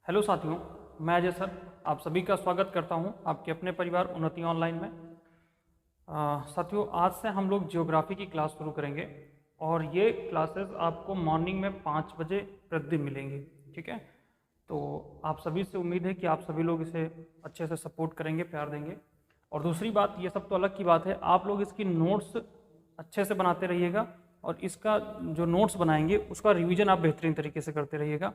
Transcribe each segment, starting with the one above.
Hello साथियों, मैं Ajay sir आप सभी का स्वागत करता हूं आपके अपने परिवार उन्नति ऑनलाइन में। साथियों, आज से हम लोग ज्योग्राफी की क्लास शुरू करेंगे और ये क्लासेस आपको मॉर्निंग में 5 बजे प्रतिदिन मिलेंगी। ठीक है, तो आप सभी से उम्मीद है कि आप सभी लोग इसे अच्छे से सपोर्ट करेंगे, प्यार देंगे। और दूसरी बात, ये सब तो अलग की बात है, आप लोग इसकी नोट्स अच्छे से बनाते रहिएगा और इसका जो नोट्स बनाएंगे उसका रिवीजन आप बेहतरीन तरीके से करते रहिएगा।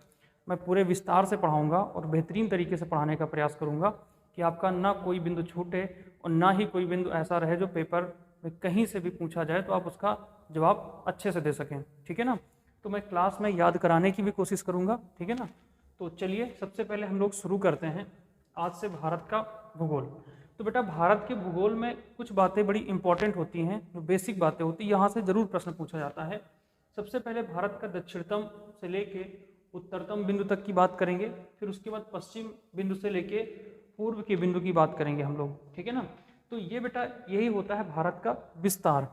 मैं पूरे विस्तार से पढ़ाऊंगा और बेहतरीन तरीके से पढ़ाने का प्रयास करूंगा कि आपका ना कोई बिंदु छूटे और ना ही कोई बिंदु ऐसा रहे जो पेपर में कहीं से भी पूछा जाए तो आप उसका जवाब अच्छे से दे सकें। ठीक है ना, तो मैं क्लास में याद कराने की भी कोशिश करूंगा। ठीक है ना, तो चलिए सबसे पहले हम लोग शुरू करते हैं आज से भारत का भूगोल। तो बेटा, भारत के भूगोल में कुछ बातें बड़ी इंपॉर्टेंट होती हैं, जो बेसिक बातें होती हैं, यहाँ से जरूर प्रश्न पूछा जाता है। सबसे पहले भारत का दक्षिणतम से लेके उत्तरतम बिंदु तक की बात करेंगे, फिर उसके बाद पश्चिम बिंदु से लेके पूर्व के बिंदु की बात करेंगे हम लोग। ठीक है ना, तो ये बेटा यही होता है भारत का विस्तार।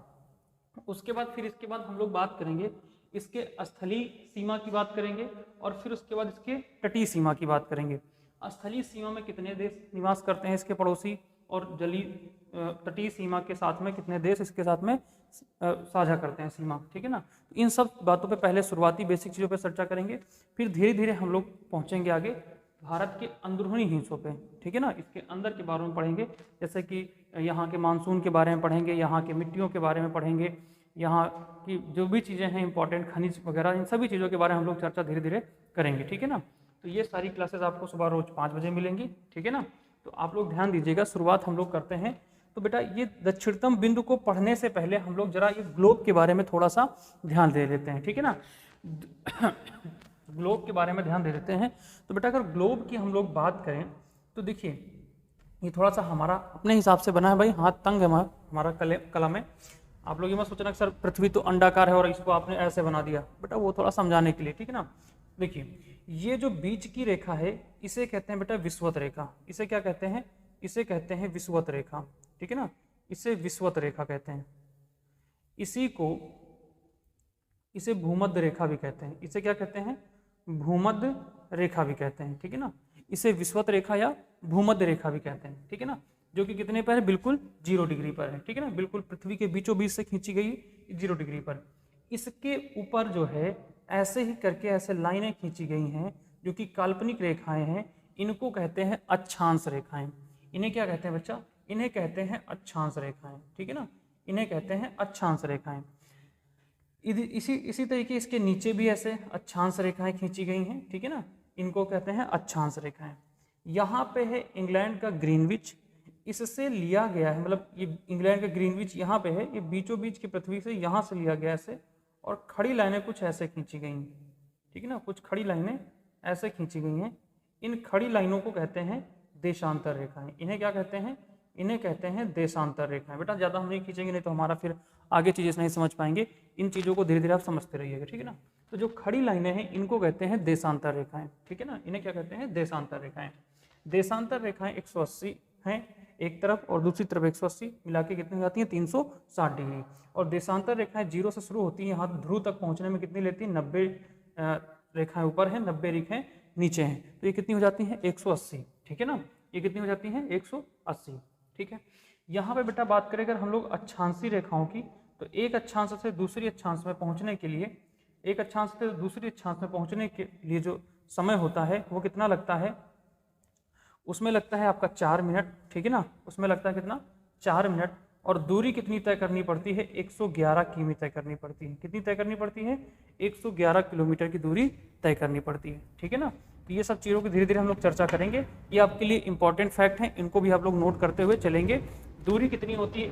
उसके बाद फिर इसके बाद हम लोग बात करेंगे इसके स्थलीय सीमा की बात करेंगे और फिर उसके बाद इसके तटीय सीमा की बात करेंगे। स्थलीय सीमा में कितने देश निवास करते हैं इसके पड़ोसी, और जलीय तटीय सीमा के साथ में कितने देश इसके साथ में साझा करते हैं सीमा। ठीक है ना, तो इन सब बातों पे पहले शुरुआती बेसिक चीज़ों पे चर्चा करेंगे, फिर धीरे धीरे हम लोग पहुंचेंगे आगे भारत के अंदरूनी हिस्सों पे। ठीक है ना, इसके अंदर के बारे में पढ़ेंगे, जैसे कि यहाँ के मानसून के बारे में पढ़ेंगे, यहाँ के मिट्टियों के बारे में पढ़ेंगे, यहाँ की जो भी चीज़ें हैं इंपॉर्टेंट खनिज वगैरह, इन सभी चीज़ों के बारे में हम लोग चर्चा धीरे धीरे करेंगे। ठीक है ना, तो ये सारी क्लासेस आपको सुबह रोज 5 बजे मिलेंगी। ठीक है ना, तो आप लोग ध्यान दीजिएगा। शुरुआत हम लोग करते हैं। तो बेटा, ये दक्षिणतम बिंदु को पढ़ने से पहले हम लोग जरा ये ग्लोब के बारे में थोड़ा सा ध्यान दे लेते हैं। ठीक है ना, ग्लोब के बारे में ध्यान दे देते हैं। तो बेटा, अगर ग्लोब की हम लोग बात करें तो देखिए, ये थोड़ा सा हमारा अपने हिसाब से बना है भाई, हाथ तंग है हमारा कलम है। आप लोग ये मत सोचना कि सर पृथ्वी तो अंडाकार है और इसको आपने ऐसे बना दिया। बेटा वो थोड़ा समझाने के लिए। ठीक है ना, देखिए ये जो बीच की रेखा है इसे कहते हैं बेटा विषुवत रेखा। इसे क्या कहते हैं? इसे कहते हैं विषुवत रेखा। ठीक है ना, इसे विषुवत रेखा कहते हैं। इसे भूमध्य रेखा भी कहते हैं। इसे क्या कहते हैं? भूमध्य रेखा भी कहते हैं। ठीक है ना, इसे विषुवत रेखा या भूमध्य रेखा भी कहते हैं। ठीक है ना, जो कि कितने पर है? बिल्कुल 0 डिग्री पर है। ठीक है ना, बिल्कुल पृथ्वी के बीचों बीच से खींची गई 0 डिग्री पर। इसके ऊपर जो है ऐसे ही करके ऐसे लाइनें खींची गई हैं जो कि काल्पनिक रेखाएं हैं। इनको कहते हैं अक्षांश रेखाएं। इन्हें क्या कहते हैं बच्चा? इन्हें कहते हैं अक्षांश रेखाएं। ठीक है ना, इन्हें कहते हैं अक्षांश रेखाएं। इसी तरीके इसके नीचे भी ऐसे अक्षांश रेखाएं खींची गई हैं। ठीक है ना, इनको कहते हैं अक्षांश रेखाएं। यहाँ पे है इंग्लैंड का ग्रीनविच, इससे लिया गया है, मतलब ये इंग्लैंड का ग्रीनविच यहाँ पे है, ये बीचों बीच की पृथ्वी से यहाँ से लिया गया ऐसे, और खड़ी लाइनें कुछ ऐसे खींची गई हैं। ठीक है ना, कुछ खड़ी लाइनें ऐसे खींची गई हैं। इन खड़ी लाइनों को कहते हैं देशांतर रेखाएं। इन्हें क्या कहते हैं? इन्हें कहते हैं देशांतर रेखाएं। बेटा ज़्यादा हम नहीं खींचेंगे, नहीं तो हमारा फिर आगे चीज़ें नहीं समझ पाएंगे। इन चीज़ों को धीरे धीरे आप समझते रहिएगा। ठीक है ना, तो जो खड़ी लाइनें हैं इनको कहते हैं देशांतर रेखाएं। ठीक है ना, इन्हें क्या कहते हैं? देशांतर रेखाएं। देशांतर रेखाएं 180 हैं एक तरफ और दूसरी तरफ 180, मिला के कितनी हो जाती हैं? 360 डिग्री। और देशांतर रेखाएं 0 से शुरू होती हैं, यहाँ ध्रुव तक पहुँचने में कितनी लेती हैं? 90 रेखाएं ऊपर हैं, 90 रेखाएं नीचे हैं, तो ये कितनी हो जाती हैं? 180। ठीक है ना, ये कितनी हो जाती हैं? 180। ठीक है, यहाँ पे बेटा बात करें अगर हम लोग अक्षांशीय रेखाओं की, तो एक अक्षांश से दूसरी अक्षांश में पहुँचने के लिए, एक अक्षांश से दूसरी अक्षांश में पहुँचने के लिए जो समय होता है वो कितना लगता है? उसमें लगता है आपका 4 मिनट। ठीक है ना, उसमें लगता है कितना? 4 मिनट। और दूरी कितनी तय करनी पड़ती है? 111 किमी तय करनी पड़ती है। कितनी तय करनी पड़ती है? 111 किलोमीटर की दूरी तय करनी पड़ती है। ठीक है ना, तो ये सब चीज़ों की धीरे धीरे हम लोग चर्चा करेंगे। ये आपके लिए इंपॉर्टेंट फैक्ट हैं, इनको भी आप लोग नोट करते हुए चलेंगे। दूरी कितनी होती है?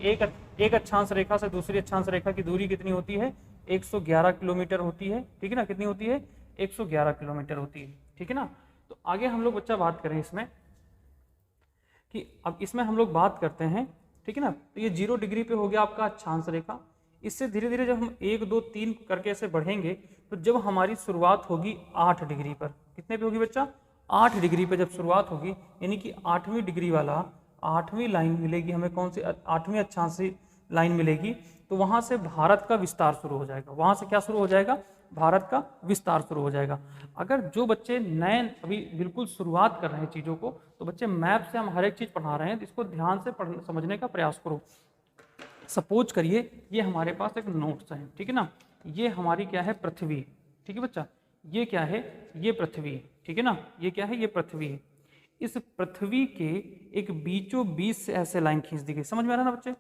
एक अक्षांश रेखा से दूसरी अक्षांश रेखा की दूरी कितनी होती है? 111 किलोमीटर होती है। ठीक है ना, कितनी होती है? 111 किलोमीटर होती है। ठीक है ना, तो आगे हम लोग बच्चा बात करें इसमें कि अब इसमें हम लोग बात करते हैं। ठीक है ना, तो ये 0 डिग्री पे हो गया आपका अक्षांश रेखा। इससे धीरे धीरे जब हम 1 2 3 करके ऐसे बढ़ेंगे तो जब हमारी शुरुआत होगी 8 डिग्री पर, कितने पे होगी बच्चा? 8 डिग्री पे जब शुरुआत होगी, यानी कि 8वीं डिग्री वाला 8वीं लाइन मिलेगी हमें। कौन सी? 8वीं अक्षांशीय लाइन मिलेगी। तो वहाँ से भारत का विस्तार शुरू हो जाएगा। वहाँ से क्या शुरू हो जाएगा? भारत का विस्तार शुरू हो जाएगा। अगर जो बच्चे नए अभी बिल्कुल शुरुआत कर रहे हैं चीज़ों को, तो बच्चे मैप से हम हर एक चीज़ पढ़ा रहे हैं, तो इसको ध्यान से समझने का प्रयास करो। सपोज करिए ये हमारे पास एक नोट्स है, ठीक है ना, ये हमारी क्या है, पृथ्वी, ठीक है बच्चा, ये क्या है, ये पृथ्वी, ठीक है ना, ये क्या है, ये पृथ्वी है। इस पृथ्वी के एक बीचों बीच से ऐसे लाइन खींच दी गई, समझ में आ रहा है ना बच्चे,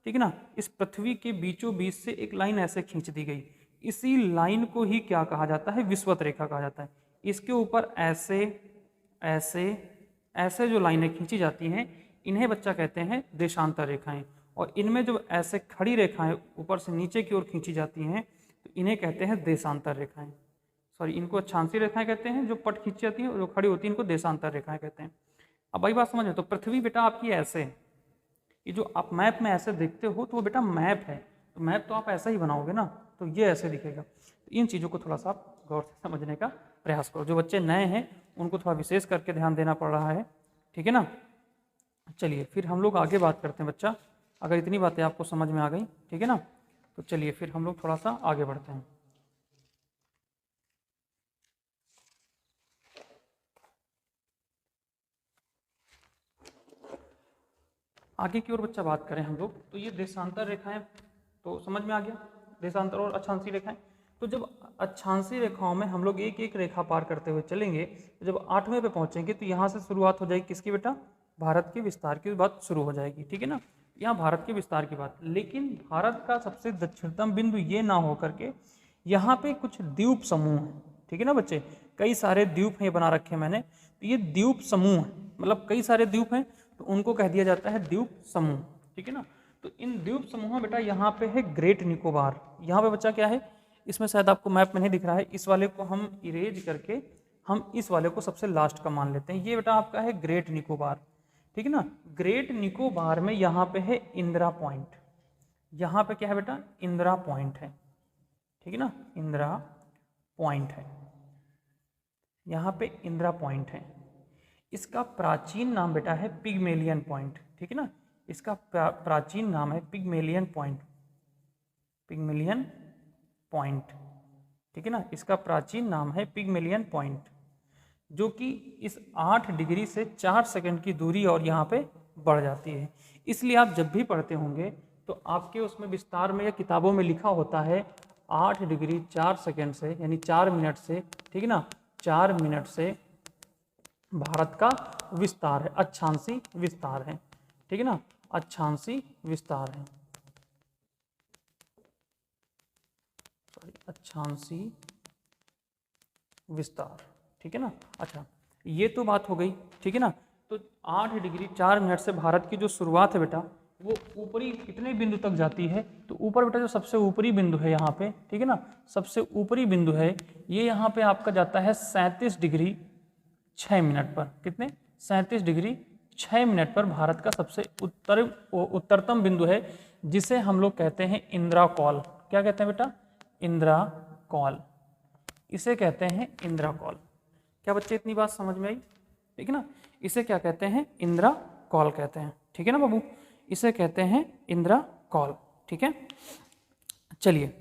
ठीक है ना, इस पृथ्वी के बीचों बीच से एक लाइन ऐसे खींच दी गई, इसी लाइन को ही क्या कहा जाता है, विषुवत रेखा कहा जाता है। इसके ऊपर ऐसे ऐसे ऐसे जो लाइनें खींची जाती हैं, इन्हें बच्चा कहते हैं देशांतर रेखाएं, और इनमें जो ऐसे खड़ी रेखाएं ऊपर से नीचे की ओर खींची जाती हैं, तो इन्हें कहते हैं देशांतर रेखाएं, सॉरी इनको अक्षांशीय रेखाएं कहते हैं, जो पट खींची जाती हैं और जो खड़ी होती हैं इनको देशांतर रेखाएं कहते हैं। अब वही बात समझ में, तो पृथ्वी बेटा आपकी ऐसे है, ये जो आप मैप में ऐसे देखते हो तो वो बेटा मैप है, तो मैप तो आप ऐसा ही बनाओगे ना, तो ये ऐसे दिखेगा। तो इन चीज़ों को थोड़ा सा आप गौर से समझने का प्रयास करो, जो बच्चे नए हैं उनको थोड़ा विशेष करके ध्यान देना पड़ रहा है, ठीक है ना। चलिए फिर हम लोग आगे बात करते हैं बच्चा, अगर इतनी बातें आपको समझ में आ गई, ठीक है ना, तो चलिए फिर हम लोग थोड़ा सा आगे बढ़ते हैं। आगे की ओर बच्चा बात करें हम लोग, तो ये देशांतर रेखाएं तो समझ में आ गया, देशांतर और अक्षांशीय रेखाएं। तो जब अक्षांशीय रेखाओं में हम लोग एक एक रेखा पार करते हुए चलेंगे, तो जब 8वें पे पहुंचेंगे तो यहाँ से शुरुआत हो जाएगी किसकी बेटा, भारत के विस्तार की बात शुरू हो जाएगी, ठीक है ना, यहाँ भारत के विस्तार की बात। लेकिन भारत का सबसे दक्षिणतम बिंदु ये ना हो करके यहाँ पे कुछ द्वीप समूह हैं, ठीक है ना बच्चे, कई सारे द्वीप हैं बना रखे हैं मैंने, तो ये द्वीप समूह है, मतलब कई सारे द्वीप हैं तो उनको कह दिया जाता है द्वीप समूह, ठीक है ना। तो इन द्वीप समूह बेटा यहाँ पे है ग्रेट निकोबार, यहाँ पे बच्चा क्या है, इसमें शायद आपको मैप में नहीं दिख रहा है, इस वाले को हम इरेज करके हम इस वाले को सबसे लास्ट का मान लेते हैं, ये बेटा आपका है ग्रेट निकोबार, ठीक है ना। ग्रेट निकोबार में यहाँ पे है इंदिरा पॉइंट, यहाँ पे क्या है बेटा, इंदिरा पॉइंट है, ठीक है ना, इंदिरा पॉइंट है, यहाँ पे इंदिरा पॉइंट है। इसका प्राचीन नाम बेटा है पिग्मेलियन पॉइंट, ठीक है ना, इसका प्राचीन नाम है पिग्मेलियन पॉइंट, पिग्मेलियन पॉइंट, ठीक है ना, इसका प्राचीन नाम है पिग्मेलियन पॉइंट, जो कि इस 8 डिग्री से 4 सेकंड की दूरी और यहाँ पे बढ़ जाती है। इसलिए आप जब भी पढ़ते होंगे तो आपके उसमें विस्तार में या किताबों में लिखा होता है 8 डिग्री 4 सेकंड से, यानी 4 मिनट से, ठीक है ना, 4 मिनट से भारत का विस्तार है, अक्षांशी विस्तार है, ठीक है ना, अक्षांशी विस्तार है, सॉरी अक्षांशी विस्तार, ठीक है ना। अच्छा ये तो बात हो गई, ठीक है ना। तो 8 डिग्री 4 मिनट से भारत की जो शुरुआत है बेटा वो ऊपरी कितने बिंदु तक जाती है, तो ऊपर बेटा जो सबसे ऊपरी बिंदु है यहाँ पे, ठीक है ना, सबसे ऊपरी बिंदु है ये यहाँ पे आपका जाता है 37 डिग्री 6 मिनट पर, कितने, 37 डिग्री 6 मिनट पर भारत का सबसे उत्तरतम बिंदु है, जिसे हम लोग कहते हैं इंदिरा कॉल। क्या कहते हैं बेटा, इंदिरा कॉल, इसे कहते हैं इंदिरा कॉल। क्या बच्चे इतनी बात समझ में आई, ठीक है ना, इसे क्या कहते हैं, इंदिरा कॉल कहते हैं, ठीक है ना बाबू, इसे कहते हैं इंदिरा कॉल, ठीक है। चलिए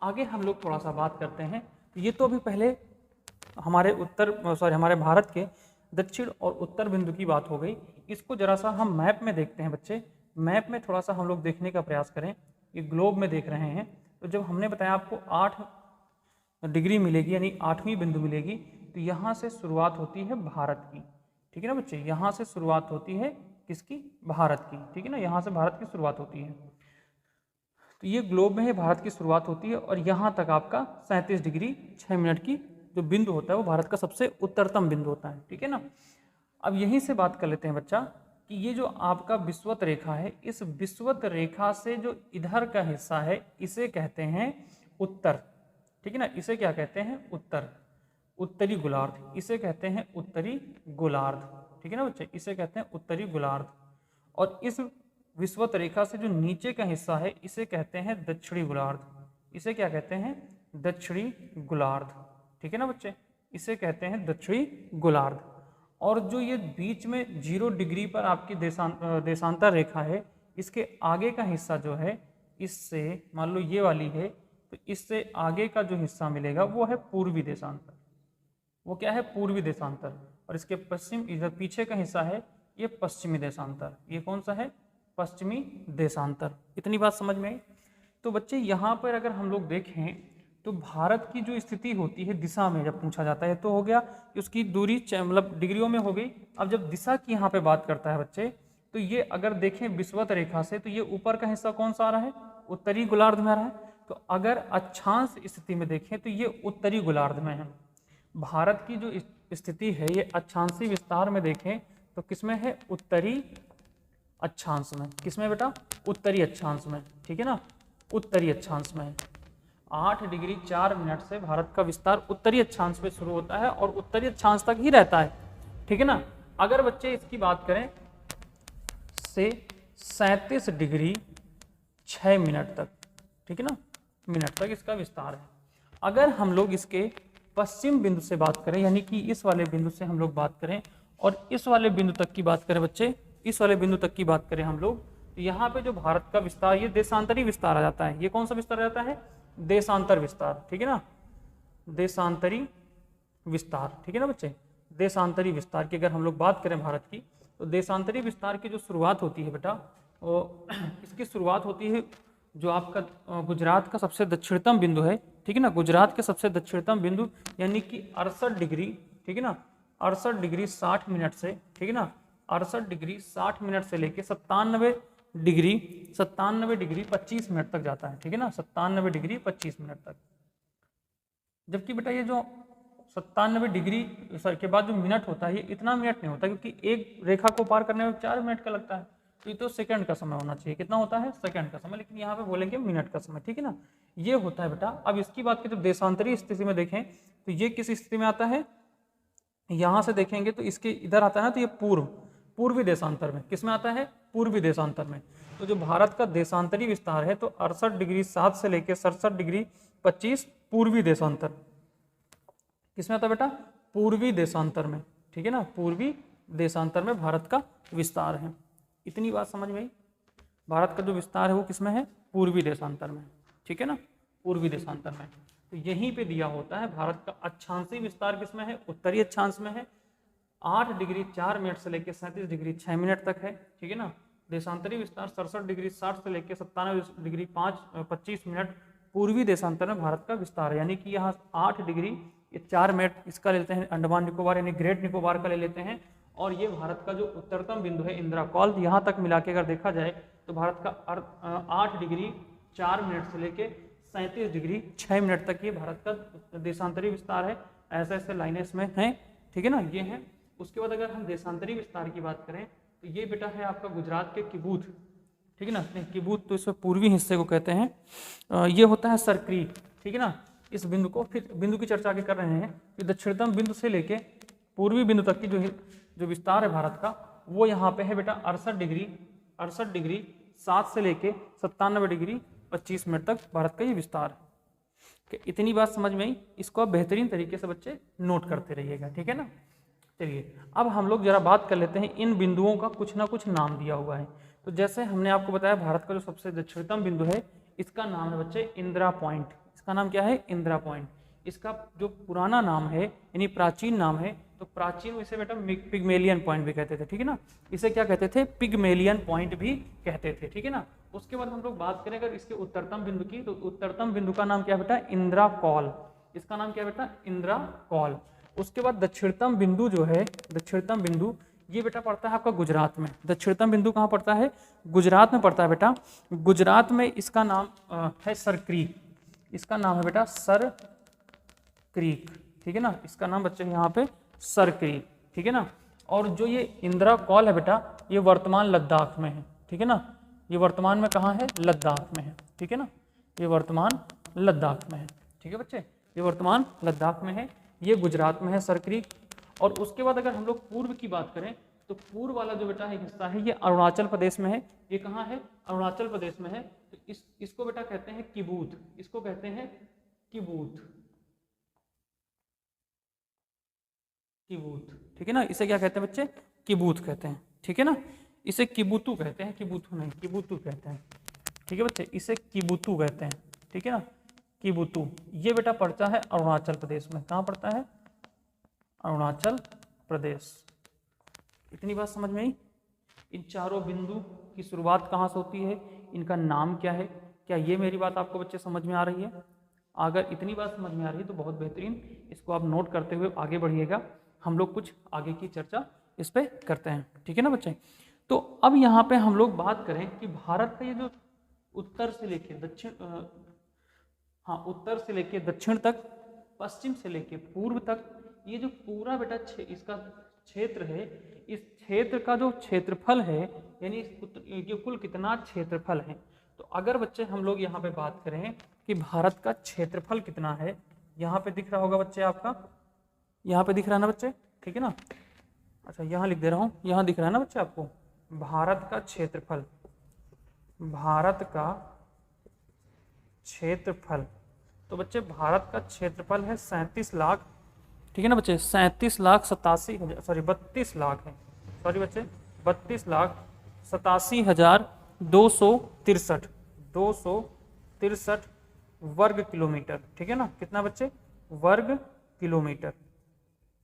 आगे हम लोग थोड़ा सा बात करते हैं। ये तो अभी पहले हमारे हमारे भारत के दक्षिण और उत्तर बिंदु की बात हो गई। इसको जरा सा हम मैप में देखते हैं बच्चे, मैप में थोड़ा सा हम लोग देखने का प्रयास करें। ये ग्लोब में देख रहे हैं, तो जब हमने बताया आपको 8 डिग्री मिलेगी यानी 8वीं बिंदु मिलेगी, तो यहाँ से शुरुआत होती है भारत की, ठीक है ना बच्चे, यहाँ से शुरुआत होती है किसकी, भारत की, ठीक है ना, यहाँ से भारत की शुरुआत होती है। तो ये ग्लोब में है, भारत की शुरुआत होती है और यहाँ तक आपका 37 डिग्री 6 मिनट की जो बिंदु होता है वो भारत का सबसे उत्तरतम बिंदु होता है, ठीक है ना। अब यहीं से बात कर लेते हैं बच्चा कि ये जो आपका विषुवत रेखा है, इस विषुवत रेखा से जो इधर का हिस्सा है इसे कहते हैं उत्तर, ठीक है ना, इसे क्या कहते हैं, उत्तर, उत्तरी गोलार्ध, इसे कहते हैं उत्तरी गोलार्ध, ठीक है ना बच्चे, इसे कहते हैं उत्तरी गोलार्ध। और इस विषुवत रेखा से जो नीचे का हिस्सा है इसे कहते हैं दक्षिणी गोलार्ध, इसे क्या कहते हैं, दक्षिणी गोलार्ध, ठीक है ना बच्चे, इसे कहते हैं दक्षिणी गोलार्ध। और जो ये बीच में 0 डिग्री पर आपकी देशांतर रेखा है, इसके आगे का हिस्सा जो है, इससे मान लो ये वाली है, तो इससे आगे का जो हिस्सा मिलेगा वो है पूर्वी देशांतर। वो क्या है? पूर्वी देशांतर। और इसके पश्चिम, इधर पीछे का हिस्सा है ये पश्चिमी देशांतर। ये कौन सा है? पश्चिमी देशांतर। इतनी बात समझ में आई? तो बच्चे यहाँ पर अगर हम लोग देखें तो भारत की जो स्थिति होती है दिशा में, जब पूछा जाता है तो हो गया कि उसकी दूरी मतलब डिग्रियों में हो गई। अब जब दिशा की यहाँ पे बात करता है बच्चे, तो ये अगर देखें विषुवत रेखा से तो ये ऊपर का हिस्सा कौन सा आ रहा है? उत्तरी गोलार्ध में आ रहा है। तो अगर अक्षांश स्थिति में देखें तो ये उत्तरी गोलार्ध में है। भारत की जो स्थिति है ये अक्षांशी विस्तार में देखें तो किसमें है? उत्तरी अक्षांश में। किसमें बेटा? उत्तरी अक्षांश में। ठीक है ना, उत्तरी अक्षांश में है। 8 डिग्री 4 मिनट से भारत का विस्तार उत्तरी अक्षांश में शुरू होता है और उत्तरी अक्षांश तक ही रहता है। ठीक है ना। अगर बच्चे इसकी बात करें से 37 डिग्री 6 मिनट तक, ठीक है ना, मिनट तक इसका विस्तार है। अगर हम लोग इसके पश्चिम बिंदु से बात करें, यानी कि इस वाले बिंदु से हम लोग बात करें और इस वाले बिंदु तक की बात करें बच्चे, इस वाले बिंदु तक की बात करें हम लोग, तो यहाँ पे जो भारत का विस्तार, ये देशांतरी विस्तार आ जाता है। ये कौन सा विस्तार आ जाता है? देशांतर विस्तार। ठीक है ना, देशांतरी विस्तार। ठीक है ना बच्चे, देशांतरी विस्तार की अगर हम लोग बात करें भारत की, तो देशांतरी विस्तार की जो शुरुआत होती है बेटा, वो इसकी शुरुआत होती है जो आपका गुजरात का सबसे दक्षिणतम बिंदु है। ठीक है ना, गुजरात के सबसे दक्षिणतम बिंदु यानी कि 68 डिग्री, ठीक है ना, 68 डिग्री 60 मिनट से, ठीक है ना, 68 डिग्री 60 मिनट से लेके 97 डिग्री 25 मिनट तक जाता है। ठीक है ना, 97 डिग्री 25 मिनट तक। जबकि बेटा ये जो 97 डिग्री के बाद जो मिनट होता है, ये इतना मिनट नहीं होता, क्योंकि एक रेखा को पार करने में 4 मिनट का लगता है। तो ये तो सेकंड का समय होना चाहिए। कितना होता है? सेकंड का समय, लेकिन यहाँ पे बोलेंगे मिनट का समय। ठीक है ना, ये होता है बेटा। अब इसकी बात करें जब देशांतरी स्थिति में देखें तो ये किस स्थिति में आता है? यहाँ से देखेंगे तो इसके इधर आता है ना, तो ये पूर्वी देशांतर में। किस में आता है? पूर्वी देशांतर में। तो जो भारत का देशांतरी विस्तार है तो 68 डिग्री 7 से लेकर 67 डिग्री 25 पूर्वी देशांतर। किसमें आता है बेटा? पूर्वी देशांतर में। ठीक है ना, पूर्वी देशांतर में भारत का विस्तार है। इतनी बात समझ में आई? भारत का जो विस्तार है वो किसमें है? पूर्वी देशांतर में। ठीक है ना, पूर्वी देशांतर में। तो यहीं पे दिया होता है भारत का अक्षांशी विस्तार किसमें है? उत्तरी अक्षांश में है। 8 डिग्री 4 मिनट से लेकर 37 डिग्री 6 मिनट तक है। ठीक है ना, देशांतरी विस्तार 67 डिग्री 60 से लेकर 97 डिग्री 25 मिनट पूर्वी देशांतर में भारत का विस्तार है। यानी कि यहाँ 8 डिग्री 4 मिनट इसका ले लेते हैं अंडमान निकोबार यानी ग्रेट निकोबार का ले लेते हैं, और ये भारत का जो उत्तरतम बिंदु है इंदिरा कॉल, यहाँ तक मिला के अगर देखा जाए तो भारत का 8 डिग्री 4 मिनट से लेके 37 डिग्री 6 मिनट तक ये भारत का देशांतरी विस्तार है। ऐसे ऐसे लाइनें इसमें हैं। ठीक है ना, ये हैं। उसके बाद अगर हम देशांतरी विस्तार की बात करें तो ये बेटा है आपका गुजरात के किबूथ। ठीक है ना, किबूथ तो इसमें पूर्वी हिस्से को कहते हैं। ये होता है सरक्रीक। ठीक है ना, इस बिंदु को फिर बिंदु की चर्चा आगे कर रहे हैं कि दक्षिणतम बिंदु से लेके पूर्वी बिंदु तक की जो विस्तार है भारत का, वो यहाँ पे है बेटा 68 डिग्री 7 से लेके 97 डिग्री 25 मिनट तक भारत का ये विस्तार है। इतनी बात समझ में आई? इसको आप बेहतरीन तरीके से बच्चे नोट करते रहिएगा। ठीक है ना। चलिए अब हम लोग जरा बात कर लेते हैं, इन बिंदुओं का कुछ ना कुछ नाम दिया हुआ है। तो जैसे हमने आपको बताया भारत का जो सबसे दक्षिणतम बिंदु है इसका नाम है बच्चे इंदिरा पॉइंट। इसका नाम क्या है? इंदिरा पॉइंट। इसका जो पुराना नाम है यानी प्राचीन नाम है, तो प्राचीन इसे बेटा पिग्मेलियन पॉइंट भी कहते थे। ठीक है ना, इसे क्या कहते थे? पिग्मेलियन पॉइंट भी कहते थे। ठीक है ना। उसके बाद हम लोग बात करें अगर इसके उत्तरतम बिंदु की, तो उत्तरतम बिंदु का नाम क्या बेटा? इंदिरा कॉल। इसका नाम क्या बेटा? इंदिरा कॉल। उसके बाद दक्षिणतम बिंदु जो है, दक्षिणतम बिंदु ये बेटा पड़ता है आपका गुजरात में। दक्षिणतम बिंदु कहाँ पड़ता है? गुजरात में पड़ता है बेटा। गुजरात में इसका नाम है सरक्रीक। इसका नाम है बेटा सर क्रीक। ठीक है ना, इसका नाम बच्चे यहाँ पे सर क्रीक। ठीक है ना। और जो ये इंदिरा कॉल है बेटा, ये वर्तमान लद्दाख में है। ठीक है ना, ये वर्तमान में कहाँ है? लद्दाख में है। ठीक है ना, ये वर्तमान लद्दाख में है। ठीक है बच्चे, ये वर्तमान लद्दाख में है, ये गुजरात में है सर क्रीक। और उसके बाद अगर हम लोग पूर्व की बात करें तो पूर्व वाला जो बेटा है हिस्सा है ये अरुणाचल प्रदेश में है। ये कहाँ है? अरुणाचल प्रदेश में है। तो इसको बेटा कहते हैं किबूथ। इसको कहते हैं किबूथ। किबूथ। ठीक है ना, इसे क्या कहते हैं बच्चे? किबूथ कहते हैं। ठीक है ना, इसे किबूतू कहते हैं, किबूथू नहीं, किबूतू कहते हैं। ठीक है बच्चे, इसे किबूतू कहते हैं। ठीक है ना, किबुतु, ये बेटा पड़ता है अरुणाचल प्रदेश में। कहाँ पड़ता है? अरुणाचल प्रदेश। इतनी बात समझ में आई? इन चारों बिंदु की शुरुआत कहाँ से होती है, इनका नाम क्या है? क्या ये मेरी बात आपको बच्चे समझ में आ रही है? अगर इतनी बात समझ में आ रही है तो बहुत बेहतरीन, इसको आप नोट करते हुए आगे बढ़िएगा। हम लोग कुछ आगे की चर्चा इस पर करते हैं, ठीक है ना बच्चे। तो अब यहाँ पे हम लोग बात करें कि भारत का ये जो उत्तर से लेके दक्षिण, उत्तर से लेके दक्षिण तक, पश्चिम से लेके पूर्व तक, ये जो पूरा बेटा इसका क्षेत्र है, इस क्षेत्र का जो क्षेत्रफल है, यानी ये कुल कितना क्षेत्रफल है। तो अगर बच्चे हम लोग यहाँ पे बात करें कि भारत का क्षेत्रफल कितना है, यहाँ पे दिख रहा होगा बच्चे आपका, यहाँ पे दिख रहा है ना बच्चे, ठीक है ना। अच्छा यहाँ लिख दे रहा हूँ, यहाँ दिख रहा है ना बच्चे आपको, भारत का क्षेत्रफल, भारत का क्षेत्रफल। तो बच्चे भारत का क्षेत्रफल है 37 लाख, ठीक है ना बच्चे, 32 लाख है, सॉरी बच्चे 32,87,263 वर्ग किलोमीटर, ठीक है ना। कितना बच्चे? वर्ग किलोमीटर,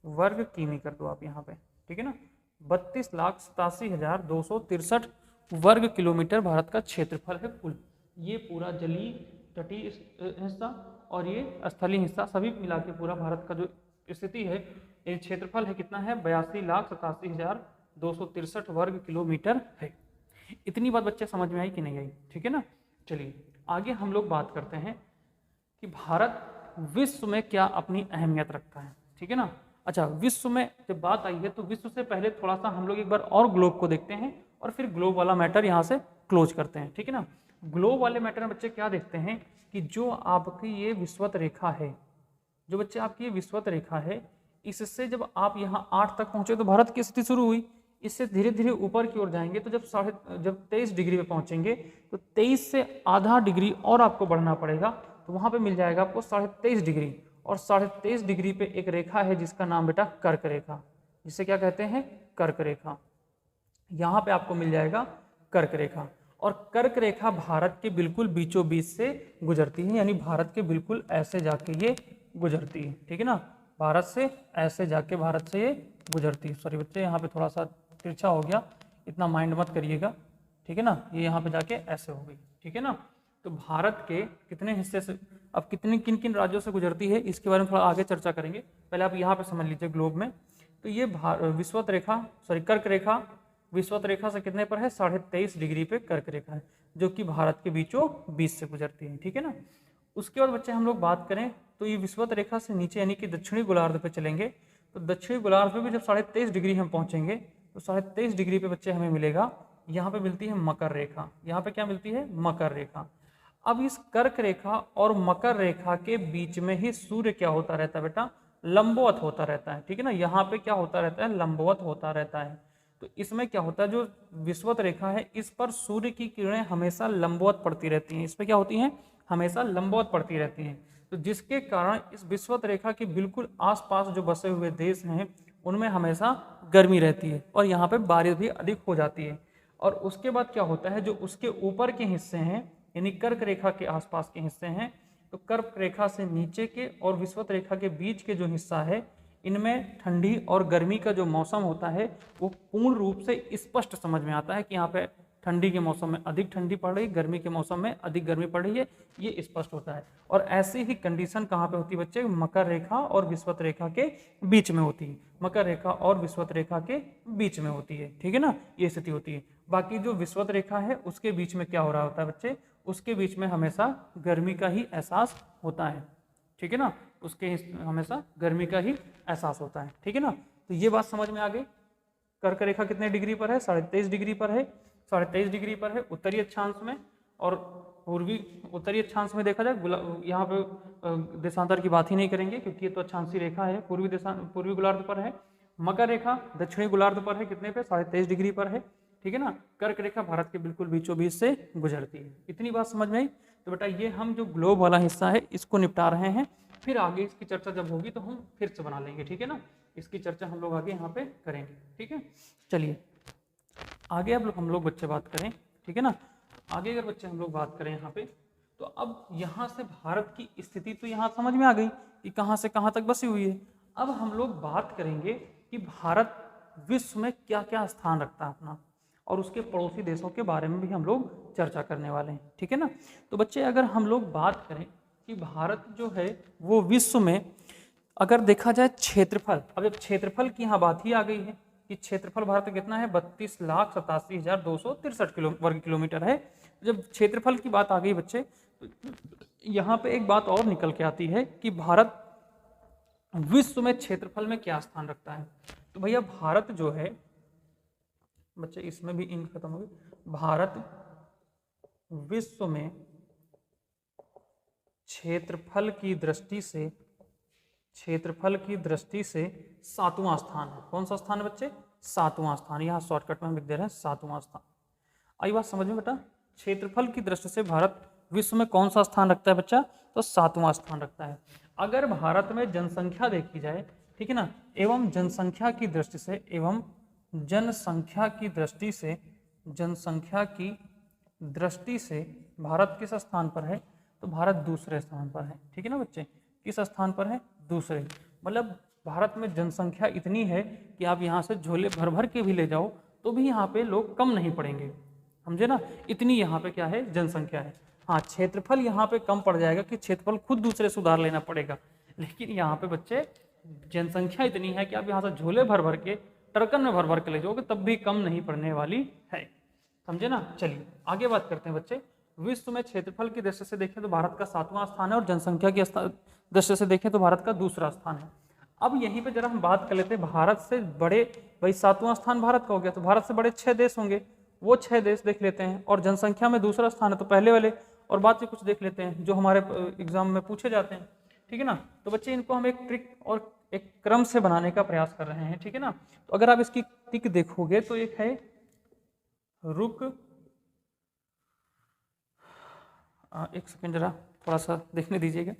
वर्ग किमी कर दो आप यहाँ पे, ठीक है ना। 32,87,263 वर्ग किलोमीटर भारत का क्षेत्रफल है कुल। ये पूरा जलीय तटीय हिस्सा और ये स्थलीय हिस्सा सभी मिला के पूरा भारत का जो स्थिति है, ये क्षेत्रफल है कितना है? 82,87,263 वर्ग किलोमीटर है। इतनी बात बच्चे समझ में आई कि नहीं आई? ठीक है ना। चलिए आगे हम लोग बात करते हैं कि भारत विश्व में क्या अपनी अहमियत रखता है, ठीक है ना। अच्छा, विश्व में जब बात आई है तो विश्व से पहले थोड़ा सा हम लोग एक बार और ग्लोब को देखते हैं और फिर ग्लोब वाला मैटर यहाँ से क्लोज करते हैं, ठीक है ना। ग्लोब वाले मैटर में बच्चे क्या देखते हैं कि जो आपकी ये विषुवत रेखा है, जो बच्चे आपकी ये विषुवत रेखा है, इससे जब आप यहाँ 8 तक पहुंचे तो भारत की स्थिति शुरू हुई। इससे धीरे धीरे जब की ओर जाएंगे तो जब 23 डिग्री पे पहुंचेंगे तो 23 से आधा डिग्री और आपको बढ़ना पड़ेगा, तो वहां पे मिल जाएगा आपको 23.5 डिग्री। और 23.5 डिग्री पे एक रेखा है जिसका नाम बेटा कर्क रेखा, जिसे क्या कहते हैं? कर्क रेखा। यहाँ पे आपको मिल जाएगा कर्क रेखा, और कर्क रेखा भारत के बिल्कुल बीचों बीच से गुजरती है, यानी भारत के बिल्कुल ऐसे जाके ये गुजरती है, ठीक है ना। भारत से ऐसे जाके भारत से ये गुजरती है। सॉरी बच्चे यहाँ पे थोड़ा सा तिरछा हो गया, इतना माइंड मत करिएगा, ठीक है ना। ये यहाँ पे जाके ऐसे हो गई, ठीक है ना। तो भारत के कितने हिस्से से, अब कितने किन किन राज्यों से गुजरती है इसके बारे में थोड़ा आगे चर्चा करेंगे। पहले आप यहाँ पे समझ लीजिए ग्लोब में। तो ये विषुवत रेखा, सॉरी कर्क रेखा, विषुवत रेखा से कितने पर है? 23.5 डिग्री पे कर्क रेखा है, जो कि भारत के बीचों बीच से गुजरती है, ठीक है ना। उसके बाद बच्चे हम लोग बात करें तो ये विषुवत रेखा से नीचे यानी कि दक्षिणी गोलार्ध पे चलेंगे, तो दक्षिणी गोलार्ध पे भी जब 23.5 डिग्री हम पहुंचेंगे तो 23.5 डिग्री पे बच्चे हमें मिलेगा, यहाँ पे मिलती है मकर रेखा। यहाँ पे क्या मिलती है? मकर रेखा। अब इस कर्क रेखा और मकर रेखा के बीच में ही सूर्य क्या होता रहता है बेटा? लंबवत होता रहता है, ठीक है ना। यहाँ पे क्या होता रहता है? लंबवत होता रहता है। तो इसमें क्या होता है, जो विषुवत रेखा है इस पर सूर्य की किरणें हमेशा लंबवत पड़ती रहती हैं। इस पर क्या होती हैं? हमेशा लंबवत पड़ती रहती हैं। तो जिसके कारण इस विषुवत रेखा के बिल्कुल आसपास जो बसे हुए देश हैं उनमें हमेशा गर्मी रहती है और यहाँ पे बारिश भी अधिक हो जाती है। और उसके बाद क्या होता है, जो उसके ऊपर के हिस्से हैं यानी कर्क रेखा के आसपास के हिस्से हैं, तो कर्क रेखा से नीचे के और विषुवत रेखा के बीच के जो हिस्सा है, इनमें ठंडी और गर्मी का जो मौसम होता है वो पूर्ण रूप से स्पष्ट समझ में आता है कि यहाँ पे ठंडी के मौसम में अधिक ठंडी पड़ रही है, गर्मी के मौसम में अधिक गर्मी पड़ रही है, ये स्पष्ट होता है। और ऐसी ही कंडीशन कहाँ पे होती है बच्चे? मकर रेखा और विषुवत रेखा के बीच में होती है। मकर रेखा और विषुवत रेखा के बीच में होती है, ठीक है ना, ये स्थिति होती है। बाकी जो विषुवत रेखा है उसके बीच में क्या हो रहा होता है बच्चे? उसके बीच में हमेशा गर्मी का ही एहसास होता है, ठीक है ना। उसके हमेशा गर्मी का ही एहसास होता है, ठीक है ना। तो ये बात समझ में आ गई। कर्क रेखा कितने डिग्री पर है? 23.5 डिग्री पर है। 23.5 डिग्री पर है उत्तरी अक्षांश में, और पूर्वी उत्तरी अक्षांश में देखा जाए, यहाँ पे देशांतर की बात ही नहीं करेंगे क्योंकि ये तो अक्षांशी रेखा है। पूर्वी गोलार्ध पर है। मकर रेखा दक्षिणी गोलार्ध पर है, कितने पे? 23.5 डिग्री पर है, ठीक है ना। कर्क रेखा भारत के बिल्कुल बीचों बीच से गुजरती है। इतनी बात समझ में आई। तो बेटा ये हम जो ग्लोब वाला हिस्सा है इसको निपटा रहे हैं, फिर आगे इसकी चर्चा जब होगी तो हम फिर से बना लेंगे, ठीक है ना। इसकी चर्चा हम लोग आगे यहाँ पे करेंगे, ठीक है। चलिए आगे अब हम लोग बच्चे बात करें, ठीक है ना। आगे अगर बच्चे हम लोग बात करें यहाँ पे तो अब यहाँ से भारत की स्थिति तो यहाँ समझ में आ गई कि कहाँ से कहाँ तक बसी हुई है। अब हम लोग बात करेंगे कि भारत विश्व में क्या क्या स्थान रखता है अपना, और उसके पड़ोसी देशों के बारे में भी हम लोग चर्चा करने वाले हैं, ठीक है ना। तो बच्चे अगर हम लोग बात करें कि भारत जो है वो विश्व में अगर देखा जाए क्षेत्रफल, अब जब क्षेत्रफल की यहाँ बात ही आ गई है कि क्षेत्रफल भारत का कितना है 32,87,263 वर्ग किलोमीटर है। जब क्षेत्रफल की बात आ गई बच्चे, तो यहाँ पे एक बात और निकल के आती है कि भारत विश्व में क्षेत्रफल में क्या स्थान रखता है। तो भैया भारत जो है बच्चे, इसमें भी इन खत्म हो गई, भारत विश्व में क्षेत्रफल की दृष्टि से 7वां स्थान है। कौन सा स्थान है बच्चे? 7वां स्थान। यहाँ शॉर्टकट में हम लिख दे रहे हैं 7वां स्थान। आई बात समझ में बेटा? क्षेत्रफल की दृष्टि से भारत विश्व में कौन सा स्थान रखता है बच्चा? तो 7वां स्थान रखता है। अगर भारत में जनसंख्या देखी जाए, ठीक है ना, एवं जनसंख्या की दृष्टि से भारत किस स्थान पर है? तो भारत दूसरे स्थान पर है, ठीक है ना बच्चे। किस स्थान पर है? दूसरे। मतलब भारत में जनसंख्या इतनी है कि आप यहाँ से झोले भर भर के भी ले जाओ तो भी यहाँ पे लोग कम नहीं पड़ेंगे, समझे ना, इतनी यहाँ पे क्या है, जनसंख्या है। हाँ, क्षेत्रफल यहाँ पे कम पड़ जाएगा कि क्षेत्रफल खुद दूसरे सुधार लेना पड़ेगा, लेकिन यहाँ पे बच्चे जनसंख्या इतनी है कि आप यहाँ से झोले भर भर के, टरकन में भर भर के ले जाओगे तब भी कम नहीं पड़ने वाली है, समझे ना। चलिए आगे बात करते हैं बच्चे। विश्व में क्षेत्रफल की दृष्टि से देखें तो भारत का 7वां स्थान है, और जनसंख्या की दृष्टि से देखें तो भारत का दूसरा स्थान है। अब यहीं पे जरा हम बात कर लेते हैं भारत से बड़े, भाई 7वां स्थान भारत का हो गया तो भारत से बड़े 6 देश होंगे, वो 6 देश देख लेते हैं। और जनसंख्या में दूसरा स्थान है तो पहले वाले और बात से कुछ देख लेते हैं जो हमारे एग्जाम में पूछे जाते हैं, ठीक है ना। तो बच्चे इनको हम एक ट्रिक और एक क्रम से बनाने का प्रयास कर रहे हैं, ठीक है ना। तो अगर आप इसकी टिक देखोगे तो एक है रुक, एक सेकेंड जरा थोड़ा सा देखने दीजिएगा।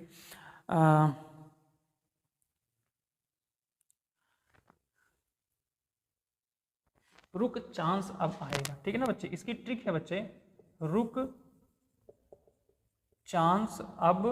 रुक चांस अब आएगा, ठीक है ना बच्चे। इसकी ट्रिक है बच्चे, रुक चांस अब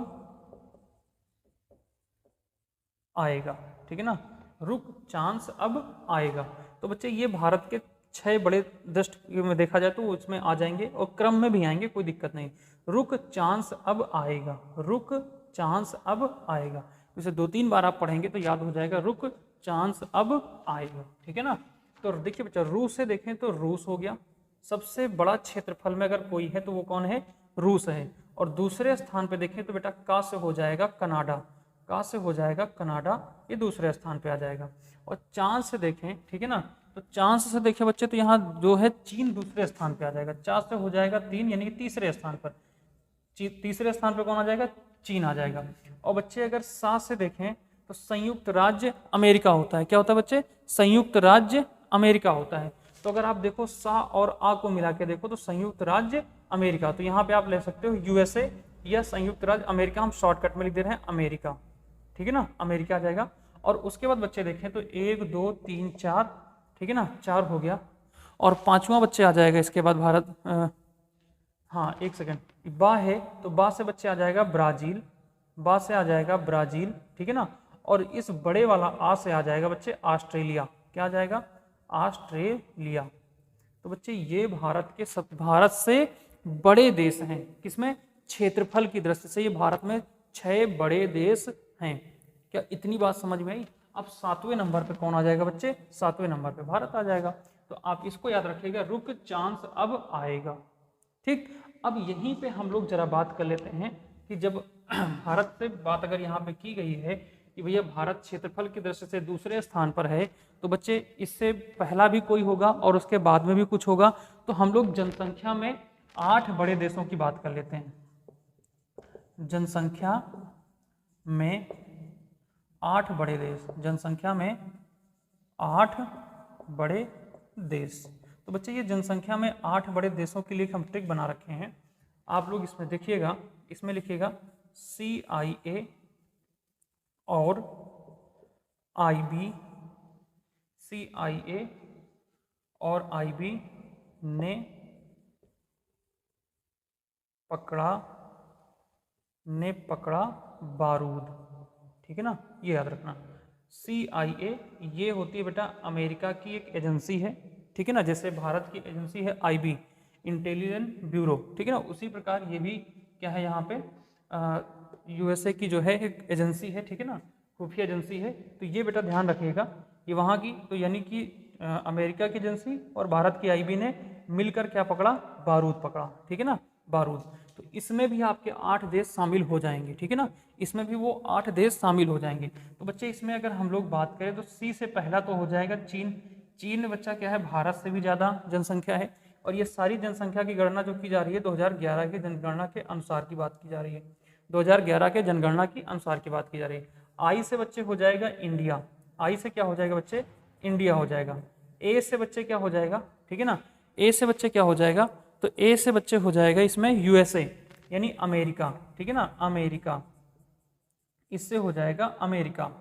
आएगा, ठीक है ना, रुक चांस अब आएगा। तो बच्चे ये भारत के 6 बड़े दृष्टि में देखा जाए तो उसमें आ जाएंगे और क्रम में भी आएंगे, कोई दिक्कत नहीं। रुक चांस अब आएगा, रुक चांस अब आएगा, इसे 2-3 बार आप पढ़ेंगे तो याद हो जाएगा, रुक चांस अब आएगा, ठीक है ना। तो देखिए बच्चा, रूस से देखें तो रूस हो गया सबसे बड़ा क्षेत्रफल में, अगर कोई है तो वो कौन है? रूस है। और दूसरे स्थान पे देखें तो बेटा का से हो जाएगा कनाडा, का से हो जाएगा कनाडा, ये दूसरे स्थान पे आ जाएगा। और चांद से देखें, ठीक है ना, तो चांद से देखें बच्चे तो यहाँ जो है चीन दूसरे स्थान पे आ जाएगा, चार से हो जाएगा 3 यानी कि तीसरे स्थान पर, तीसरे स्थान पर कौन आ जाएगा? चीन आ जाएगा। और बच्चे अगर सा से देखें तो संयुक्त राज्य अमेरिका होता है। क्या होता है बच्चे? संयुक्त राज्य अमेरिका होता है। तो अगर आप देखो सा और आ को मिला के देखो तो संयुक्त राज्य अमेरिका, तो यहाँ पे आप ले सकते हो यूएसए या संयुक्त राज्य अमेरिका, हम शॉर्टकट में लिख दे रहे हैं अमेरिका, ठीक है ना, अमेरिका आ जाएगा। और उसके बाद बच्चे देखें तो 1 2 3 4, ठीक है ना, 4 हो गया। और 5वां बच्चे आ जाएगा इसके बाद भारत, हाँ एक सेकेंड, बा है तो बा से बच्चे आ जाएगा ब्राजील, बा से आ जाएगा ब्राजील, ठीक है ना। और इस बड़े वाला आ से आ जाएगा बच्चे ऑस्ट्रेलिया, क्या आ जाएगा? ऑस्ट्रेलिया। तो बच्चे ये भारत से बड़े देश हैं, किसमें? क्षेत्रफल की दृष्टि से ये भारत में 6 बड़े देश हैं। क्या इतनी बात समझ में आई? अब 7वें नंबर पे कौन आ जाएगा बच्चे? 7वें नंबर पे भारत आ जाएगा। तो आप इसको याद रखिएगा, रुक चांस अब आएगा, ठीक। अब यहीं पे हम लोग जरा बात कर लेते हैं कि जब भारत से बात अगर यहाँ पे की गई है कि भैया भारत क्षेत्रफल की दृष्टि से दूसरे स्थान पर है, तो बच्चे इससे पहला भी कोई होगा और उसके बाद में भी कुछ होगा। तो हम लोग जनसंख्या में 8 बड़े देशों की बात कर लेते हैं। जनसंख्या में 8 बड़े देश, जनसंख्या में 8 बड़े देश। तो बच्चे ये जनसंख्या में 8 बड़े देशों के लिए हम ट्रिक बना रखे हैं, आप लोग इसमें देखिएगा, इसमें लिखिएगा CIA और IB, CIA और IB ने पकड़ा ने पकड़ा बारूद, ठीक है ना, ये याद रखना। CIA ये होती है बेटा अमेरिका की एक एजेंसी है, ठीक है ना, जैसे भारत की एजेंसी है IB, इंटेलिजेंस ब्यूरो, ठीक है ना, उसी प्रकार ये भी क्या है यहाँ पे USA की जो है एक एजेंसी है, ठीक है ना, खुफिया एजेंसी है। तो ये बेटा ध्यान रखिएगा, ये वहाँ की, तो यानी कि अमेरिका की एजेंसी और भारत की IB ने मिलकर क्या पकड़ा, बारूद पकड़ा, ठीक है ना, बारूद। तो इसमें भी आपके 8 देश शामिल हो जाएंगे, ठीक है ना, इसमें भी वो 8 देश शामिल हो जाएंगे। तो बच्चे इसमें अगर हम लोग बात करें तो C से पहला तो हो जाएगा चीन। चीन बच्चा क्या है, भारत से भी ज़्यादा जनसंख्या है, और ये सारी जनसंख्या की गणना जो की जा रही है 2011 के जनगणना के अनुसार की बात की जा रही है, 2011 के जनगणना की अनुसार की बात की जा रही है। I से बच्चे हो जाएगा इंडिया, I से क्या हो जाएगा बच्चे, इंडिया हो जाएगा। A से बच्चे क्या हो जाएगा, ठीक है ना, A से बच्चे क्या हो जाएगा, तो A से बच्चे हो जाएगा इसमें USA यानी अमेरिका, ठीक है ना, अमेरिका, इससे हो जाएगा अमेरिका,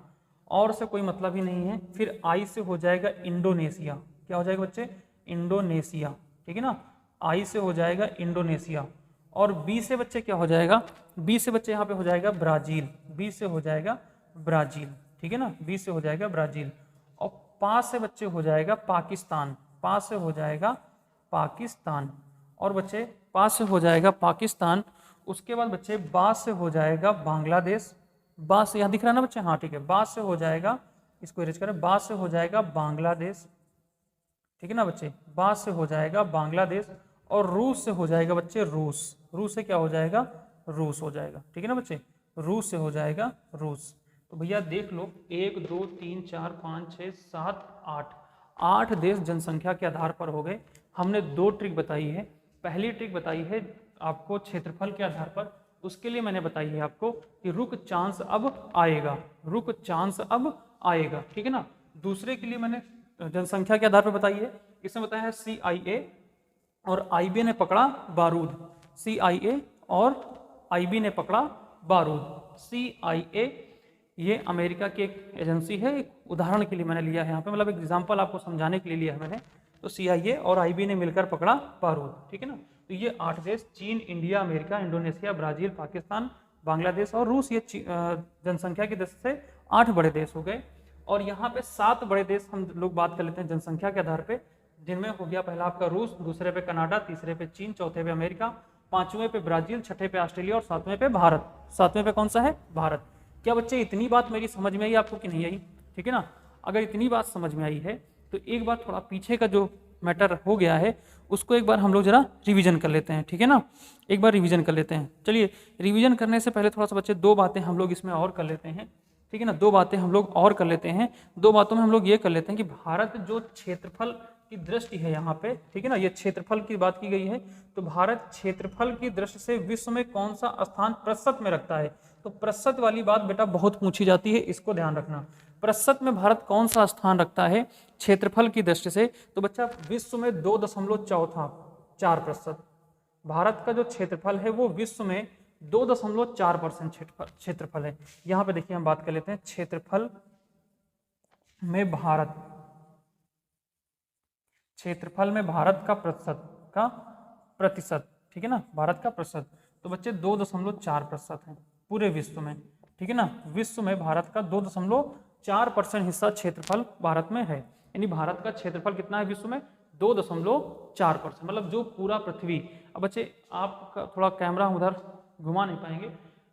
और से कोई मतलब ही नहीं है। फिर I से हो जाएगा इंडोनेशिया, क्या हो जाएगा बच्चे, इंडोनेशिया, ठीक है ना, I से हो जाएगा इंडोनेशिया। और B से बच्चे क्या हो जाएगा, B से बच्चे यहाँ पे हो जाएगा ब्राज़ील, B से हो जाएगा ब्राज़ील, ठीक है ना, B से हो जाएगा ब्राज़ील। और पास से बच्चे हो जाएगा पाकिस्तान, पास से हो जाएगा पाकिस्तान, और बच्चे पास से हो जाएगा पाकिस्तान। उसके बाद बच्चे बाद से हो जाएगा बांग्लादेश, बाद से यहाँ दिख रहा है ना बच्चे, हाँ ठीक है, बाद से हो जाएगा, इसको इरेज करें, बाद से हो जाएगा बांग्लादेश, ठीक है ना बच्चे, बाद से हो जाएगा बांग्लादेश। और रूस से हो जाएगा बच्चे रूस, रूस से क्या हो जाएगा, रूस हो जाएगा, ठीक है ना बच्चे, रूस से हो जाएगा रूस। तो भैया देख लो 1 2 3 4 5 6 7 8 8 देश जनसंख्या के आधार पर हो गए। हमने 2 ट्रिक बताई है। पहली ट्रिक बताई है आपको क्षेत्रफल के आधार पर, उसके लिए मैंने बताई है आपको कि रुक चांस अब आएगा, रुक चांस अब आएगा, ठीक है ना। दूसरे के लिए मैंने जनसंख्या के आधार पर बताई है, इसमें बताया है CIA और IB ने पकड़ा बारूद, CIA और IB ने पकड़ा बारूद। CIA ये अमेरिका की एक एजेंसी है, एक उदाहरण के लिए मैंने लिया है यहाँ पे, मतलब एक एग्जांपल आपको समझाने के लिए लिया है मैंने। तो CIA और IB ने मिलकर पकड़ा बारूद, ठीक है ना। तो ये 8 देश, चीन, India, America, Indonesia, Brazil, Pakistan, Bangladesh और रूस, ये जनसंख्या के दृष्टि से 8 बड़े देश हो गए। और यहाँ पे 7 बड़े देश हम लोग बात कर लेते हैं जनसंख्या के आधार पे, जिनमें हो गया पहला आपका रूस, दूसरे पे कनाडा, तीसरे पे चीन, चौथे पे अमेरिका, पांचवें पे ब्राजील, छठे पे ऑस्ट्रेलिया और सातवें पे भारत। सातवें पे कौन सा है, भारत। क्या बच्चे इतनी बात मेरी समझ में आई आपको कि नहीं आई, ठीक है ना। अगर इतनी बात समझ में आई है तो एक बार थोड़ा पीछे का जो मैटर हो गया है उसको एक बार हम लोग जरा रिवीजन कर लेते हैं, ठीक है ना, एक बार रिवीजन कर लेते हैं। चलिए रिवीजन करने से पहले थोड़ा सा बच्चे 2 बातें हम लोग इसमें और कर लेते हैं, ठीक है ना, 2 बातें हम लोग और कर लेते हैं। 2 बातों में हम लोग ये कर लेते हैं कि भारत जो क्षेत्रफल की दृष्टि है यहाँ पे, ठीक है ना, ये क्षेत्रफल की बात की गई है, तो भारत क्षेत्रफल की दृष्टि से विश्व में कौन सा स्थान प्रतिशत में रखता है। तो प्रतिशत वाली बात बेटा बहुत पूछी जाती है, इसको ध्यान रखना। प्रतिशत में भारत कौन सा स्थान रखता है क्षेत्रफल की दृष्टि से, तो बच्चा विश्व में 2.4% भारत का जो क्षेत्रफल है वो विश्व में 2.4% क्षेत्रफल है। यहाँ पे देखिए हम बात कर लेते हैं क्षेत्रफल में भारत, क्षेत्रफल में भारत का प्रतिशत, ठीक है ना, भारत का प्रतिशत, तो बच्चे 2.4% है पूरे विश्व में, ठीक है ना। विश्व में भारत का 2.4% हिस्सा क्षेत्रफल भारत में है, यानी भारत का क्षेत्रफल कितना है विश्व में 2.4%, मतलब जो पूरा पृथ्वी। अब बच्चे आप थोड़ा कैमरा उधर घुमा नहीं पाएंगे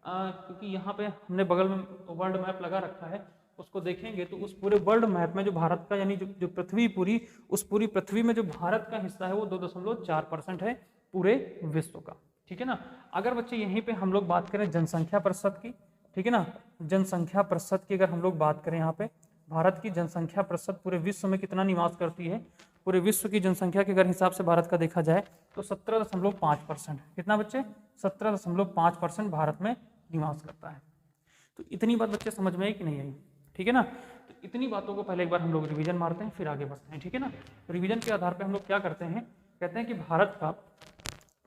क्योंकि यहाँ पे हमने बगल में वर्ल्ड मैप लगा रखा है, उसको देखेंगे तो उस पूरे वर्ल्ड मैप में जो भारत का यानी जो पृथ्वी पूरी, उस पूरी पृथ्वी में जो भारत का हिस्सा है वो 2.4% है पूरे विश्व का, ठीक है ना। अगर बच्चे यहीं पे हम लोग बात करें जनसंख्या प्रतिशत की, ठीक है ना, जनसंख्या प्रतिशत की अगर हम लोग बात करें यहाँ पे भारत की जनसंख्या प्रतिशत पूरे विश्व में कितना निवास करती है, पूरे विश्व की जनसंख्या के अगर हिसाब से भारत का देखा जाए तो 17.5%, कितना बच्चे 17.5% भारत में निवास करता है। तो इतनी बात बच्चे समझ में आई कि नहीं आई, ठीक है ना। तो इतनी बातों को पहले एक बार हम लोग रिवीजन मारते हैं फिर आगे बढ़ते हैं, ठीक है ना। रिवीजन के आधार पे हम लोग क्या करते हैं, कहते हैं कि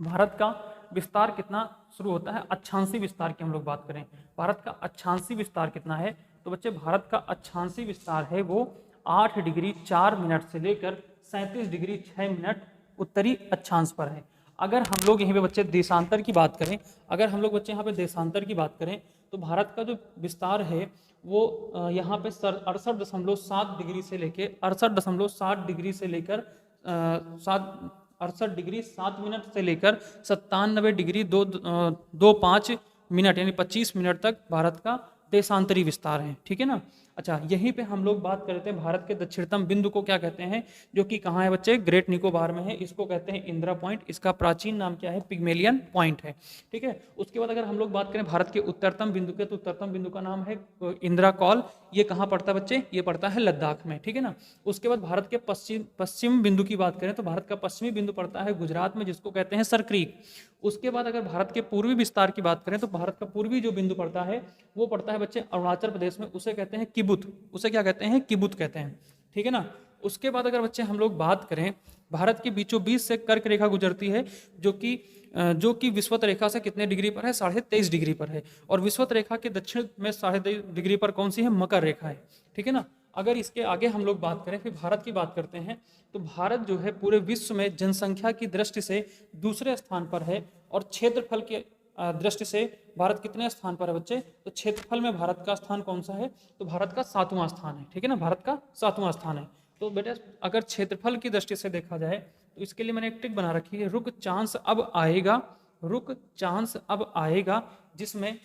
भारत का विस्तार कितना शुरू होता है, अक्षांशीय विस्तार की हम लोग बात करें, भारत का अक्षांशीय विस्तार कितना है, तो बच्चे भारत का अक्षांशीय विस्तार है वो 8 डिग्री 4 मिनट से लेकर 37 डिग्री 6 मिनट उत्तरी अक्षांश पर है। अगर हम लोग यहीं पे बच्चे देशांतर की बात करें, अगर हम लोग बच्चे यहाँ पे देशांतर की बात करें तो भारत का जो विस्तार है वो यहाँ पे 68.7 डिग्री से लेके 68.7 डिग्री से लेकर 68 डिग्री 7 मिनट से लेकर 97 डिग्री 2.5 मिनट यानी 25 मिनट तक भारत का देशांतरी विस्तार है, ठीक है ना। अच्छा, यहीं पे हम लोग बात करते हैं भारत के दक्षिणतम बिंदु को क्या कहते हैं, जो कि कहाँ है बच्चे, ग्रेट निकोबार में है। इसको कहते हैं इंदिरा पॉइंट। इसका प्राचीन नाम क्या है, पिग्मेलियन पॉइंट है, ठीक है। उसके बाद अगर हम लोग बात करें भारत के उत्तरतम बिंदु के, तो उत्तरतम बिंदु का नाम है इंदिरा कॉल। ये कहाँ पड़ता है बच्चे, ये पड़ता है लद्दाख में, ठीक है ना। उसके बाद भारत के पश्चिम बिंदु की बात करें तो भारत का पश्चिमी बिंदु पड़ता है गुजरात में, जिसको कहते हैं सरक्रीक। उसके बाद अगर भारत के पूर्वी विस्तार की बात करें तो भारत का पूर्वी जो बिंदु पड़ता है वो पड़ता है बच्चे अरुणाचल प्रदेश में। उसे कहते हैं किबुत, उसे क्या कहते हैं, किबुत कहते हैं, ठीक है ना। उसके बाद अगर बच्चे हम लोग बात करें, भारत के बीचों बीच से कर्क रेखा गुजरती है, जो कि विषुवत रेखा से कितने डिग्री पर है, 23.5 डिग्री पर है। और विषुवत रेखा के दक्षिण में 23.5 डिग्री पर कौन सी है, मकर रेखा है, ठीक है ना। अगर इसके आगे हम लोग बात करें, फिर भारत की बात करते हैं, तो भारत जो है पूरे विश्व में जनसंख्या की दृष्टि से दूसरे स्थान पर है। और क्षेत्रफल के दृष्टि से भारत कितने स्थान पर है बच्चे, तो क्षेत्रफल में भारत का स्थान कौन सा है, तो भारत का 7वां स्थान है, ठीक है ना, भारत का 7वां स्थान है। तो बेटा अगर क्षेत्रफल की दृष्टि से देखा जाए तो इसके लिए मैंने एक टिक बना रखी है, रुक चांस अब आएगा, रुक चांस अब आएगा, जिसमें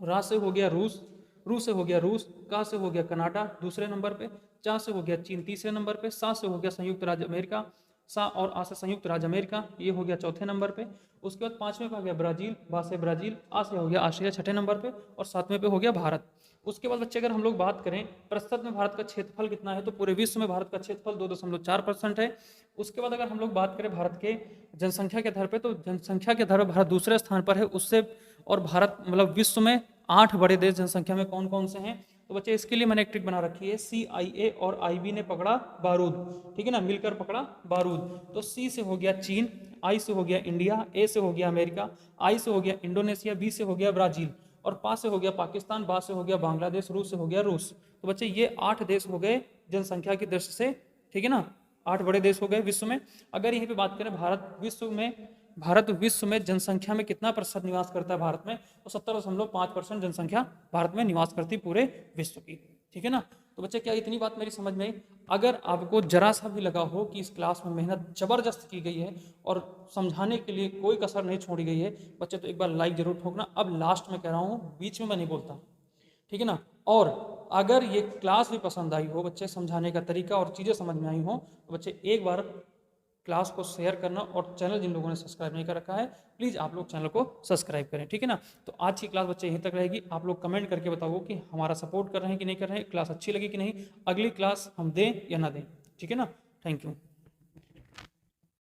रा से हो गया रूस, रू से हो गया रूस, का से हो गया कनाडा दूसरे नंबर पे, चा से हो गया चीन तीसरे नंबर पे, सा से हो गया संयुक्त राज्य अमेरिका, सा और आ से संयुक्त राज्य अमेरिका, ये हो गया चौथे नंबर पे। उसके बाद पांचवें पे आ गया ब्राजील, बा से ब्राजील, आ से हो गया ऑस्ट्रेलिया छठे नंबर पे, और सातवें पे हो गया भारत। उसके बाद बच्चे अगर हम लोग बात करें प्रतिशत में भारत का क्षेत्रफल कितना है, तो पूरे विश्व में भारत का क्षेत्रफल 2.4% है। उसके बाद अगर हम लोग बात करें भारत के जनसंख्या के आधार पर, तो जनसंख्या के आधार पर भारत दूसरे स्थान पर है उससे। और भारत मतलब विश्व में 8 बड़े देश जनसंख्या में कौन कौन से हैं, तो बच्चे इसके लिए मैंने एक ट्रिक बना रखी है, CIA और IB ने पकड़ा बारूद, ठीक है ना, मिलकर पकड़ा बारूद। तो C से हो गया चीन, I से हो गया इंडिया, A से हो गया अमेरिका, I से हो गया इंडोनेशिया, B से हो गया ब्राजील, और पा से हो गया पाकिस्तान, बा से हो गया बांग्लादेश, रूस से हो गया रूस। तो बच्चे ये 8 देश हो गए जनसंख्या की दृष्टि से, ठीक है ना, 8 बड़े देश हो गए विश्व में। अगर यहीं पे बात करें भारत विश्व में जनसंख्या में कितना प्रतिशत निवास करता है भारत में, तो 70.5% जनसंख्या भारत में निवास करती पूरे विश्व की, ठीक है ना। तो बच्चे क्या इतनी बात मेरी समझ में आई? अगर आपको जरा सा भी लगा हो कि इस क्लास में मेहनत जबरदस्त की गई है और समझाने के लिए कोई कसर नहीं छोड़ी गई है बच्चे, तो एक बार लाइक जरूर ठोकना। अब लास्ट में कह रहा हूँ, बीच में मैं नहीं बोलता, ठीक है ना। और अगर ये क्लास भी पसंद आई हो बच्चे, समझाने का तरीका और चीज़ें समझ में आई हो, तो बच्चे एक बार क्लास को शेयर करना, और चैनल जिन लोगों ने सब्सक्राइब नहीं कर रखा है प्लीज़ आप लोग चैनल को सब्सक्राइब करें, ठीक है ना। तो आज की क्लास बच्चे यहीं तक रहेगी। आप लोग कमेंट करके बताओ कि हमारा सपोर्ट कर रहे हैं कि नहीं कर रहे हैं, क्लास अच्छी लगी कि नहीं, अगली क्लास हम दें या ना दें, ठीक है ना। Thank you.